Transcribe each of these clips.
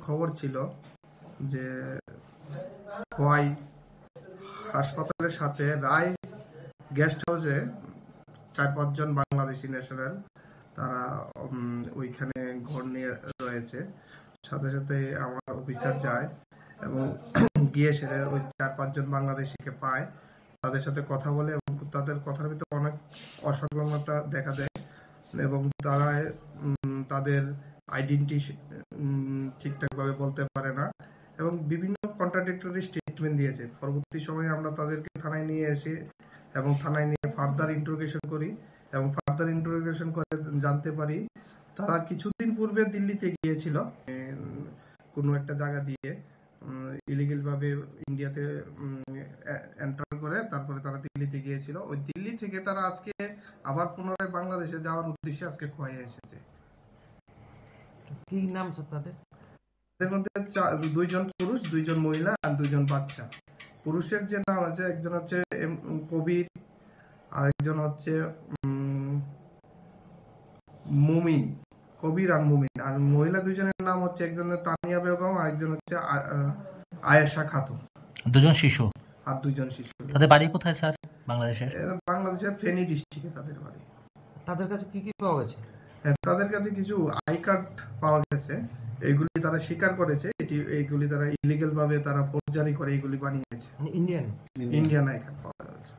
খবর ছিল যে খোয়াই হাসপাতালের সাথে রায় গেস্ট হাউসে 4-5 জন বাংলাদেশি ন্যাশনাল তারা ওইখানে ঘর নিয়ে রয়েছে। সাথে সাথে আমার অফিসার যায় এবং গিয়ে সেটা ওই 4-5 জন বাংলাদেশিকে পায়, তাদের সাথে কথা বলে এবং তাদের কথার ভিতরে অনেক অসংলগ্নতা দেখা দেয় এবং তারা তাদের আইডেন্টি ঠিকঠাকভাবে বলতে পারে না এবং বিভিন্ন কন্ট্রাডিক্টরি স্টেটমেন্ট দিয়েছে। পরবর্তী সময়ে আমরা তাদেরকে থানায় নিয়ে এসে এবং থানায় নিয়ে ফার্দার ইন্টারোগেশন করি এবং ফার্দার ইন্টারোগেশন করে জানতে পারি তারা কিছুদিন পূর্বে দিল্লিতে গিয়েছিল কোনো একটা জায়গা দিয়ে ইলিগেল ভাবে ইন্ডিয়াতে এন্টার করে, তারপরে তারা দিল্লিতে গিয়েছিল। ওই দিল্লি থেকে তারা আজকে আবার পুনরায় বাংলাদেশে যাওয়ার উদ্দেশ্যে আজকে খোয়াইয়ে এসেছে। কি নাম স্যার তাদের? তাদের মধ্যে 2 জন পুরুষ, 2 জন মহিলা আর 2 জন বাচ্চা। পুরুষের যে নাম আছে, একজন হচ্ছে কবির, আরেকজন হচ্ছে মুমিন, কবির আর মুমিন। আর মহিলা 2 জনের নাম হচ্ছে একজন তানিয়া বেগম আর একজন হচ্ছে আয়েশা খাতুন। 2 জন শিশু আর 2 জন শিশু। তাদের বাড়ি কোথায় স্যার? বাংলাদেশের ফেনী ডিস্ট্রিক্টে তাদের বাড়ি। তাদের কাছে কি কি পাওয়া গেছে? তাদের কাছে কিছু আই কার্ড পাওয়া গেছে, এইগুলি তারা স্বীকার করেছে এইগুলি তারা ইলিগাল ভাবে তারা ফৌজদারি করে এইগুলি বানিয়েছে। মানে ইন্ডিয়ান আই কার্ড পাওয়া গেছে।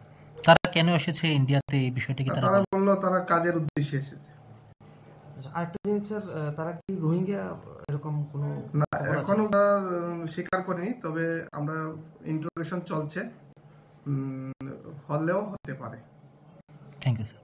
তারা কেন এসেছে ইন্ডিয়াতে, এই বিষয়টা কি তারা বললো তারা কাজের উদ্দেশ্যে এসেছে। আরেকটা জিনিস স্যার, তারা কি রোহিঙ্গা এরকম কোনো না, এখনো স্বীকার করেনি, তবে আমরা ইন্টারোগেশন চলছে, হলেও হতে পারে। Thank you sir.